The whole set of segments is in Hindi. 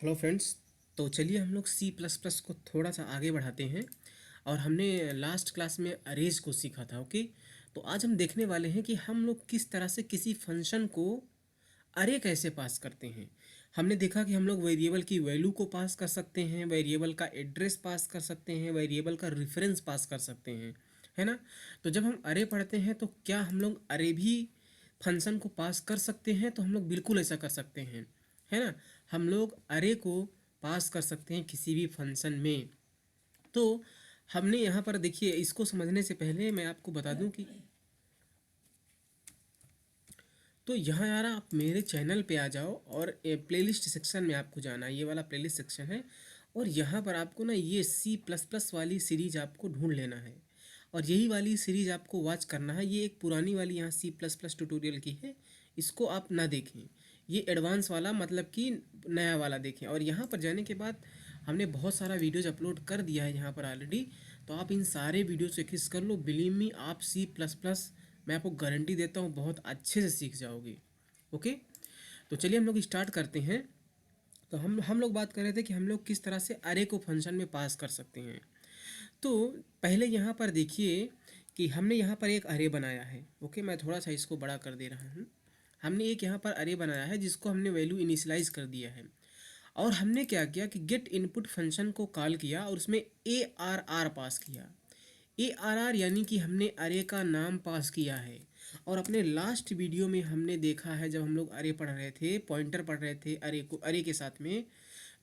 Hello friends. तो चलिए हम लोग सी प्लस प्लस को थोड़ा सा आगे बढ़ाते हैं। और हमने लास्ट क्लास में अरेज को सीखा था। ओके, तो आज हम देखने वाले हैं कि हम लोग किस तरह से किसी फंक्शन को अरे कैसे पास करते हैं। हमने देखा कि हम लोग वेरिएबल की वैल्यू को पास कर सकते हैं, वेरिएबल का एड्रेस पास कर सकते हैं, वेरिएबल का रेफरेंस पास कर सकते हैं, है ना। तो जब हम अरे पढ़ते हैं तो क्या हम लोग अरे भी फंक्शन को पास कर सकते हैं? तो हम लोग बिल्कुल ऐसा कर सकते हैं, है ना। हम लोग अरे को पास कर सकते हैं किसी भी फंक्शन में। तो हमने यहाँ पर देखिए, इसको समझने से पहले मैं आपको बता दूं कि तो यहाँ यार आप मेरे चैनल पे आ जाओ और प्लेलिस्ट सेक्शन में आपको जाना है। ये वाला प्लेलिस्ट सेक्शन है और यहाँ पर आपको ना ये सी प्लस प्लस वाली सीरीज आपको ढूंढ लेना है और यही वाली सीरीज आपको वॉच करना है। ये एक पुरानी वाली यहाँ सी प्लस प्लस ट्यूटोरियल की है, इसको आप ना देखें। ये एडवांस वाला मतलब कि नया वाला देखें। और यहाँ पर जाने के बाद हमने बहुत सारा वीडियोज अपलोड कर दिया है यहाँ पर ऑलरेडी। तो आप इन सारे वीडियो से किस कर लो, बिलीव मी आप सी प्लस प्लस मैं आपको गारंटी देता हूँ बहुत अच्छे से सीख जाओगे। ओके, तो चलिए हम लोग स्टार्ट करते हैं। तो हम लोग बात कर रहे थे कि हम लोग किस तरह से अरे को फंक्शन में पास कर सकते हैं। तो पहले यहाँ पर देखिए कि हमने यहाँ पर एक अरे बनाया है। ओके, मैं थोड़ा सा इसको बड़ा कर दे रहा हूँ। हमने एक यहाँ पर अरे बनाया है जिसको हमने वैल्यू इनिशियलाइज कर दिया है। और हमने क्या किया कि गेट इनपुट फंक्शन को कॉल किया और उसमें ए आर आर पास किया। ए आर आर यानी कि हमने अरे का नाम पास किया है। और अपने लास्ट वीडियो में हमने देखा है, जब हम लोग अरे पढ़ रहे थे, पॉइंटर पढ़ रहे थे अरे को, अरे के साथ में,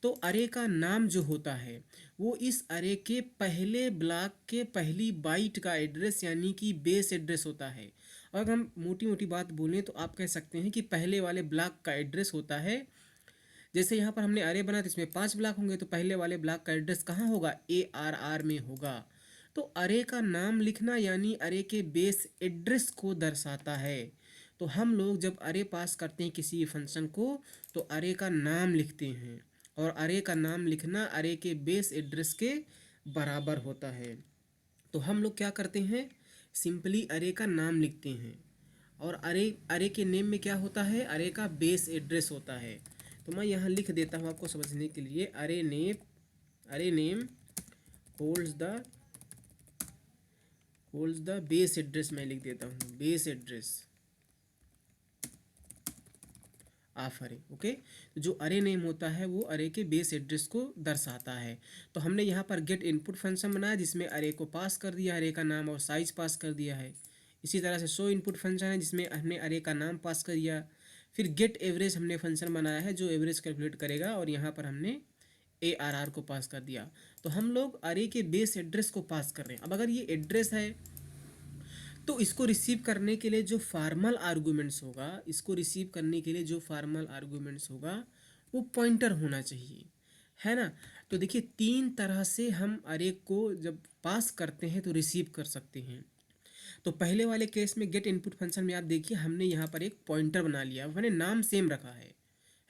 तो अरे का नाम जो होता है वो इस अरे के पहले ब्लॉक के पहली बाइट का एड्रेस यानी कि बेस एड्रेस होता है। और अगर हम मोटी मोटी बात बोलें तो आप कह सकते हैं कि पहले वाले ब्लॉक का एड्रेस होता है। जैसे यहाँ पर हमने अरे बना तो इसमें 5 ब्लॉक होंगे, तो पहले वाले ब्लॉक का एड्रेस कहाँ होगा? ए आर आर में होगा। तो अरे का नाम लिखना यानी अरे के बेस एड्रेस को दर्शाता है। तो हम लोग जब अरे पास करते हैं किसी फंक्शन को तो अरे का नाम लिखते हैं। और अरे का नाम लिखना अरे के बेस एड्रेस के बराबर होता है। तो हम लोग क्या करते हैं, सिंपली अरे का नाम लिखते हैं। और अरे अरे के नेम में क्या होता है? अरे का बेस एड्रेस होता है। तो मैं यहाँ लिख देता हूँ आपको समझने के लिए, अरे name holds the base address. मैं लिख देता हूँ बेस एड्रेस ऑफ अरे। ओके, तो जो अरे नेम होता है वो अरे के बेस एड्रेस को दर्शाता है। तो हमने यहाँ पर गेट इनपुट फंक्शन बनाया जिसमें अरे को पास कर दिया, अरे का नाम और साइज पास कर दिया है। इसी तरह से शो इनपुट फंक्शन है जिसमें हमने अरे का नाम पास कर दिया। फिर गेट एवरेज हमने फंक्शन बनाया है जो एवरेज कैलकुलेट करेगा और यहाँ पर हमने ए आर आर को पास कर दिया। तो हम लोग अरे के बेस एड्रेस को पास कर रहे हैं। अब अगर ये एड्रेस है तो इसको रिसीव करने के लिए जो फॉर्मल आर्गूमेंट्स होगा, इसको रिसीव करने के लिए जो फॉर्मल आर्गूमेंट्स होगा वो पॉइंटर होना चाहिए, है ना। तो देखिए 3 तरह से हम अरे को जब पास करते हैं तो रिसीव कर सकते हैं। तो पहले वाले केस में गेट इनपुट फंक्शन में आप देखिए हमने यहाँ पर एक पॉइंटर बना लिया, मैंने नाम सेम रखा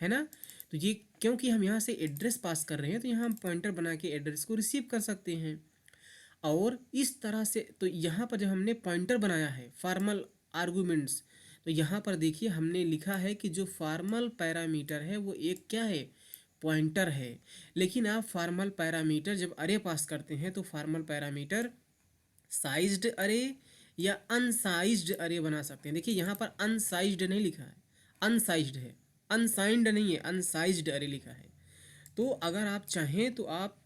है ना। तो ये क्योंकि हम यहाँ से एड्रेस पास कर रहे हैं तो यहाँ हम पॉइंटर बना के एड्रेस को रिसीव कर सकते हैं। और इस तरह से तो यहाँ पर जब हमने पॉइंटर बनाया है फॉर्मल आर्गूमेंट्स, तो यहाँ पर देखिए हमने लिखा है कि जो फॉर्मल पैरामीटर है वो एक क्या है? पॉइंटर है। लेकिन आप फॉर्मल पैरामीटर जब अरे पास करते हैं तो फॉर्मल पैरामीटर साइज्ड अरे या अनसाइज्ड अरे बना सकते हैं। देखिए यहाँ पर अनसाइज्ड नहीं लिखा है, अनसाइज्ड है, अनसाइंड नहीं है, अनसाइज्ड अरे लिखा है। तो अगर आप चाहें तो आप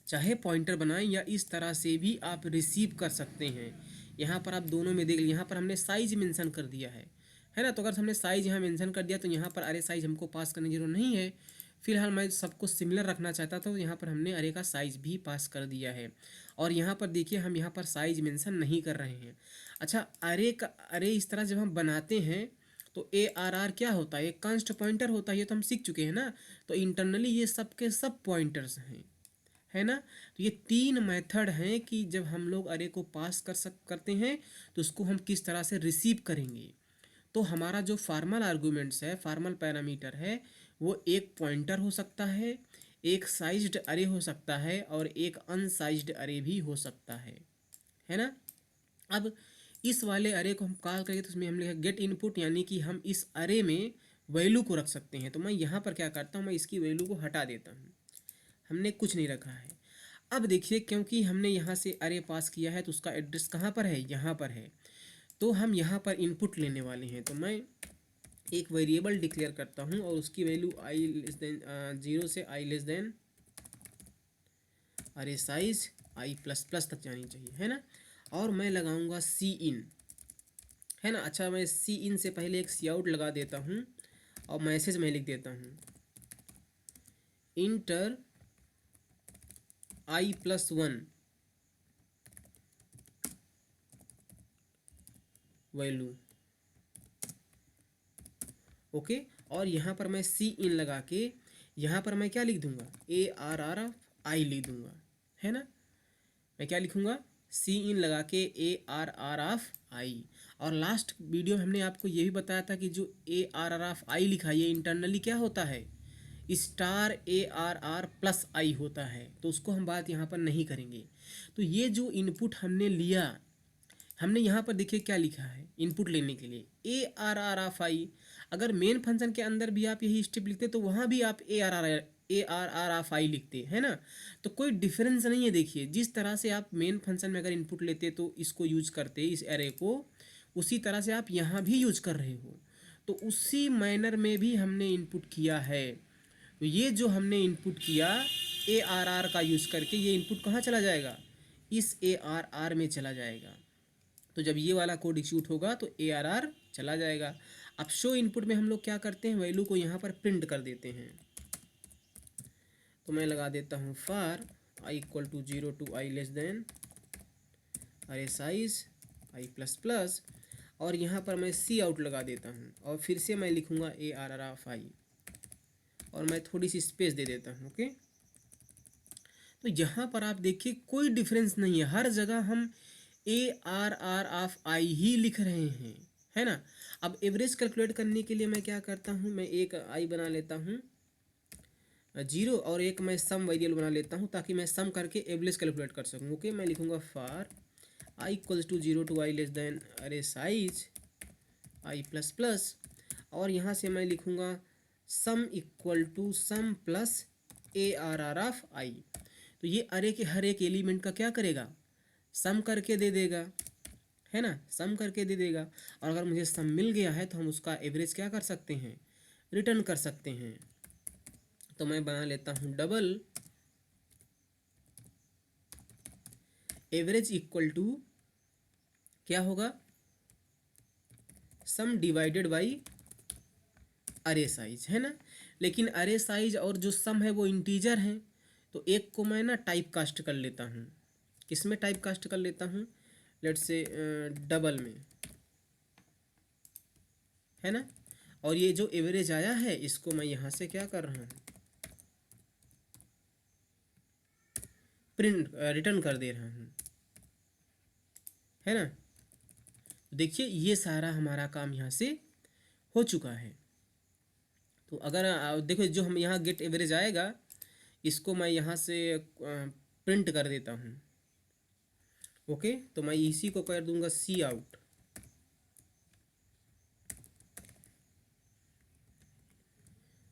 चाहे पॉइंटर बनाएं या इस तरह से भी आप रिसीव कर सकते हैं। यहाँ पर आप दोनों में देख लीजिए, यहाँ पर हमने साइज मेंशन कर दिया है ना। तो अगर हमने साइज यहाँ मेंशन कर दिया तो यहाँ पर अरे साइज हमको पास करने की जरूरत नहीं है। फिलहाल मैं सबको सिमिलर रखना चाहता था तो यहाँ पर हमने अरे का साइज भी पास कर दिया है। और यहाँ पर देखिए हम यहाँ पर साइज मेंशन नहीं कर रहे हैं। अच्छा, अरे इस तरह जब हम बनाते हैं तो ए आर आर क्या होता है? एक कांस्ट पॉइंटर होता है, ये तो हम सीख चुके हैं ना। तो इंटरनली ये सब के सब पॉइंटर्स हैं, है ना। तो ये 3 मेथड हैं कि जब हम लोग अरे को पास करते हैं तो उसको हम किस तरह से रिसीव करेंगे। तो हमारा जो फॉर्मल आर्गूमेंट्स है, फॉर्मल पैरामीटर है, वो एक पॉइंटर हो सकता है, एक साइज्ड अरे हो सकता है और एक अनसाइज्ड अरे भी हो सकता है ना। अब इस वाले अरे को हम कॉल करेंगे तो उसमें हम लिखेंगे गेट इनपुट, यानी कि हम इस अरे में वैल्यू को रख सकते हैं। तो मैं यहाँ पर क्या करता हूँ, मैं इसकी वैल्यू को हटा देता हूँ, हमने कुछ नहीं रखा है। अब देखिए, क्योंकि हमने यहाँ से अरे पास किया है तो उसका एड्रेस कहाँ पर है, यहाँ पर है। तो हम यहाँ पर इनपुट लेने वाले हैं। तो मैं एक वेरिएबल डिक्लेयर करता हूँ और उसकी वैल्यू आई लेस देन 0 से आई लेस देन अरे साइज आई प्लस प्लस तक जानी चाहिए, है ना। और मैं लगाऊंगा सी इन, है ना। अच्छा, मैं सी इन से पहले एक सी आउट लगा देता हूँ और मैसेज में लिख देता हूँ इंटर i+1 वैल्यू, ओके। और यहाँ पर मैं सी इन लगा के यहाँ पर मैं क्या लिख दूंगा, ARR ऑफ आई लिख दूंगा, है ना। मैं क्या लिखूंगा, सी इन लगा के ARR ऑफ आई। और लास्ट वीडियो में हमने आपको ये भी बताया था कि जो ARR ऑफ आई लिखा है ये इंटरनली क्या होता है, स्टार ARR प्लस आई होता है। तो उसको हम बात यहाँ पर नहीं करेंगे। तो ये जो इनपुट हमने लिया, हमने यहाँ पर देखिए क्या लिखा है इनपुट लेने के लिए ARR ऑफ आई। अगर मेन फंक्शन के अंदर भी आप यही स्टेप लिखते तो वहाँ भी आप ARR ऑफ आई लिखते, है ना। तो कोई डिफरेंस नहीं है। देखिए, जिस तरह से आप मेन फंक्शन में अगर इनपुट लेते तो इसको यूज करते इस एरे को, उसी तरह से आप यहाँ भी यूज कर रहे हो। तो उसी मैनर में भी हमने इनपुट किया है। तो ये जो हमने इनपुट किया ARR का यूज़ करके, ये इनपुट कहाँ चला जाएगा, इस ARR में चला जाएगा। तो जब ये वाला कोड एग्जीक्यूट होगा तो ARR चला जाएगा। अब शो इनपुट में हम लोग क्या करते हैं, वैल्यू को यहाँ पर प्रिंट कर देते हैं। तो मैं लगा देता हूँ for i = 0 to i less than array size i++ और यहाँ पर मैं सी आउट लगा देता हूँ और फिर से मैं लिखूँगा ARR ऑफ आई और मैं थोड़ी सी स्पेस दे देता हूँ, ओके। तो यहाँ पर आप देखिए कोई डिफरेंस नहीं है, हर जगह हम ARR ऑफ आई ही लिख रहे हैं, है ना। अब एवरेज कैलकुलेट करने के लिए मैं क्या करता हूँ, मैं एक आई बना लेता हूँ 0 और एक मैं सम वेरिएबल बना लेता हूँ ताकि मैं सम करके एवरेज कैलकुलेट कर सकूँ, ओके। मैं लिखूँगा for i = 0 to i less than array size i++ और यहाँ से मैं लिखूँगा sum equal to sum plus ARR of I. तो ये अरे के हर एक एलिमेंट का क्या करेगा, सम करके दे देगा, है ना, सम करके दे देगा। और अगर मुझे सम मिल गया है तो हम उसका एवरेज क्या कर सकते हैं, रिटर्न कर सकते हैं। तो मैं बना लेता हूँ डबल एवरेज इक्वल टू क्या होगा, सम डिवाइडेड बाई अरे साइज, है ना। लेकिन अरे साइज और जो सम है वो इंटीजर हैं, तो एक को मैं ना टाइप कास्ट कर लेता हूँ। किस में टाइप कास्ट कर लेता हूँ, लेट्स से डबल में, है ना। और ये जो एवरेज आया है इसको मैं यहाँ से क्या कर रहा हूँ, प्रिंट रिटर्न कर दे रहा हूँ, है ना। देखिए ये सारा हमारा काम यहाँ से हो चुका है। तो अगर देखो जो हम यहाँ गेट एवरेज आएगा इसको मैं यहाँ से प्रिंट कर देता हूँ, ओके। तो मैं इसी को कर दूंगा सी आउट,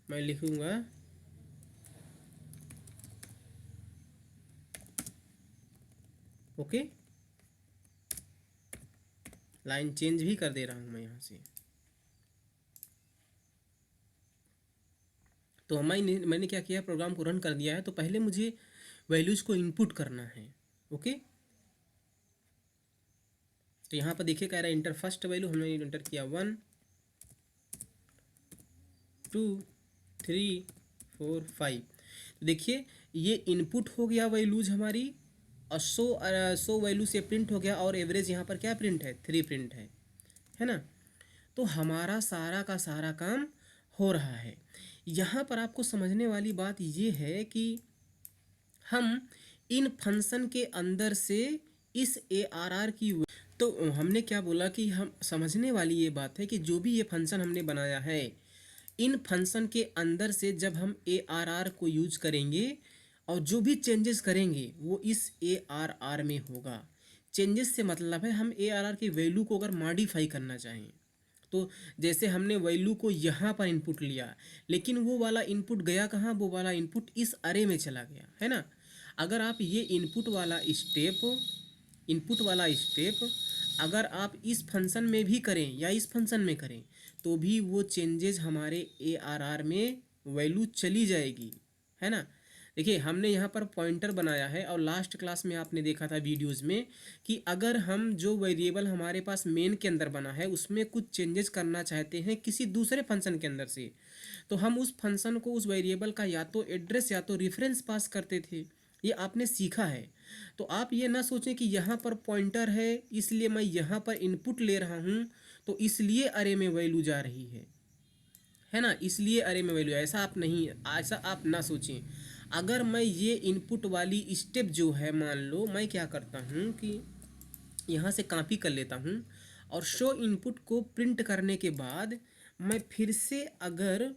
मैं लिखूंगा ओके, लाइन चेंज भी कर दे रहा हूँ मैं यहाँ से। तो मैंने क्या किया, प्रोग्राम को रन कर दिया है। तो पहले मुझे वैल्यूज को इनपुट करना है, ओके। तो यहाँ पर देखिए कह रहा है इंटर फर्स्ट वैल्यू, हमने इंटर किया 1 2 3 4 5। तो देखिए ये इनपुट हो गया वैल्यूज हमारी और सो वैल्यू से प्रिंट हो गया और एवरेज यहाँ पर क्या प्रिंट है, 3 प्रिंट है ना। तो हमारा सारा का सारा काम हो रहा है। यहाँ पर आपको समझने वाली बात ये है कि हम इन फंक्शन के अंदर से इस ARR की, तो हमने क्या बोला कि हम समझने वाली ये बात है कि जो भी ये फंक्शन हमने बनाया है, इन फंक्शन के अंदर से जब हम ARR को यूज करेंगे और जो भी चेंजेस करेंगे वो इस ARR में होगा। चेंजेस से मतलब है हम ARR की वैल्यू को अगर मॉडिफाई करना चाहें तो जैसे हमने वैल्यू को यहाँ पर इनपुट लिया, लेकिन वो वाला इनपुट गया कहाँ, वो वाला इनपुट इस अरे में चला गया, है ना। अगर आप ये इनपुट वाला स्टेप अगर आप इस फंक्शन में भी करें या इस फंक्शन में करें, तो भी वो चेंजेस हमारे ARR में वैल्यू चली जाएगी, है ना। देखिए हमने यहाँ पर पॉइंटर बनाया है, और लास्ट क्लास में आपने देखा था वीडियोस में कि अगर हम जो वेरिएबल हमारे पास मेन के अंदर बना है उसमें कुछ चेंजेस करना चाहते हैं किसी दूसरे फंक्शन के अंदर से, तो हम उस फंक्शन को, उस वेरिएबल का या तो एड्रेस या तो रेफरेंस पास करते थे। ये आपने सीखा है। तो आप ये ना सोचें कि यहाँ पर पॉइंटर है इसलिए मैं यहाँ पर इनपुट ले रहा हूँ तो इसलिए अरे में वैल्यू जा रही है ना, इसलिए अरे में वैल्यू, ऐसा आप ना सोचें। अगर मैं ये इनपुट वाली स्टेप जो है, मान लो मैं क्या करता हूँ कि यहाँ से कॉपी कर लेता हूँ और शो इनपुट को प्रिंट करने के बाद मैं फिर से अगर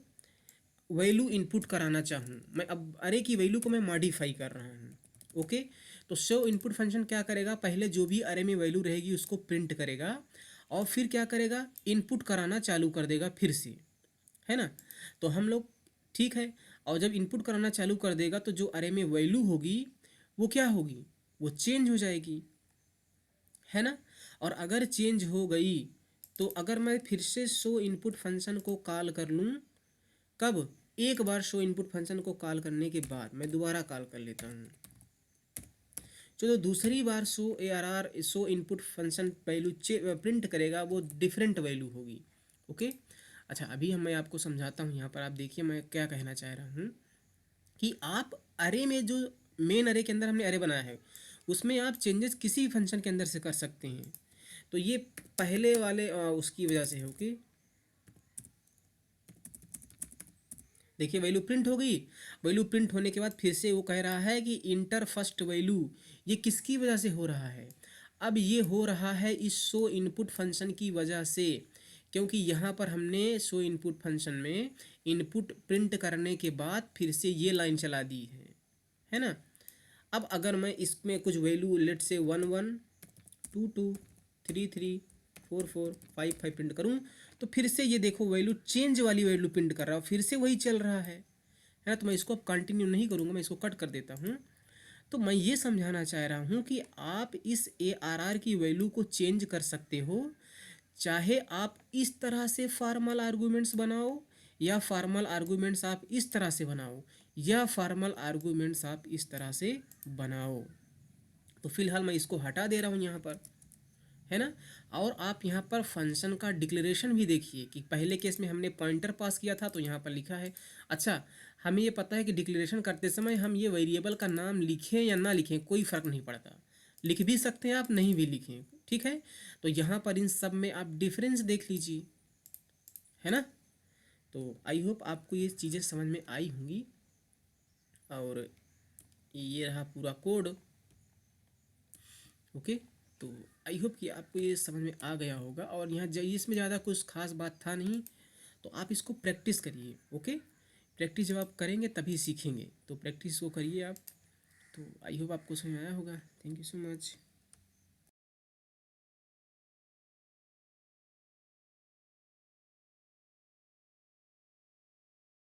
वैल्यू इनपुट कराना चाहूँ, मैं अब अरे की वैल्यू को मैं मॉडिफाई कर रहा हूँ, ओके। तो शो इनपुट फंक्शन क्या करेगा, पहले जो भी अरे में वैल्यू रहेगी उसको प्रिंट करेगा और फिर क्या करेगा, इनपुट कराना चालू कर देगा फिर से, है ना। तो हम लोग ठीक है, और जब इनपुट कराना चालू कर देगा तो जो अरे में वैल्यू होगी वो क्या होगी, वो चेंज हो जाएगी, है ना। और अगर चेंज हो गई तो अगर मैं फिर से शो इनपुट फंक्शन को कॉल कर लूँ, कब, एक बार शो इनपुट फंक्शन को कॉल करने के बाद मैं दोबारा कॉल कर लेता हूँ, जो दूसरी बार show input function value print करेगा वो डिफरेंट वैल्यू होगी, ओके। अच्छा अभी मैं आपको समझाता हूँ, यहाँ पर आप देखिए मैं क्या कहना चाह रहा हूँ कि आप अरे में जो मेन अरे के अंदर हमने अरे बनाया है उसमें आप चेंजेस किसी भी फंक्शन के अंदर से कर सकते हैं। तो ये पहले वाले उसकी वजह से हो कि देखिए वैल्यू प्रिंट हो गई, वैल्यू प्रिंट होने के बाद फिर से वो कह रहा है कि इंटर फर्स्ट वैल्यू, ये किसकी वजह से हो रहा है, अब ये हो रहा है इस शो इनपुट फंक्शन की वजह से, क्योंकि यहाँ पर हमने शो इनपुट फंक्शन में इनपुट प्रिंट करने के बाद फिर से ये लाइन चला दी है ना। अब अगर मैं इसमें कुछ वैल्यू लेट से 1 1 2 2 3 3 4 4 5 5 प्रिंट करूँ तो फिर से ये देखो वैल्यू चेंज वाली वैल्यू प्रिंट कर रहा हूँ, फिर से वही चल रहा है ना। तो मैं इसको अब कंटिन्यू नहीं करूँगा, मैं इसको कट कर देता हूँ। तो मैं ये समझाना चाह रहा हूँ कि आप इस ARR की वैल्यू को चेंज कर सकते हो, चाहे आप इस तरह से फॉर्मल आर्गूमेंट्स बनाओ या फॉर्मल आर्गूमेंट्स आप इस तरह से बनाओ या फॉर्मल आर्गूमेंट्स आप इस तरह से बनाओ। तो फिलहाल मैं इसको हटा दे रहा हूँ यहाँ पर, है ना। और आप यहाँ पर फंक्शन का डिक्लेरेशन भी देखिए कि पहले केस में हमने पॉइंटर पास किया था तो यहाँ पर लिखा है। अच्छा हमें ये पता है कि डिक्लेरेशन करते समय हम ये वेरिएबल का नाम लिखें या ना लिखें कोई फ़र्क नहीं पड़ता, लिख भी सकते हैं आप, नहीं भी लिखें, ठीक है। तो यहाँ पर इन सब में आप डिफरेंस देख लीजिए, है ना। तो आई होप आपको ये चीज़ें समझ में आई होंगी। और ये रहा पूरा कोड, ओके। तो आई होप कि आपको ये समझ में आ गया होगा, और यहाँ इसमें ज़्यादा कुछ खास बात था नहीं, तो आप इसको प्रैक्टिस करिए, ओके। प्रैक्टिस जब आप करेंगे तभी सीखेंगे, तो प्रैक्टिस को करिए आप। तो आई होप आपको समझ में आया होगा। Thank you so much.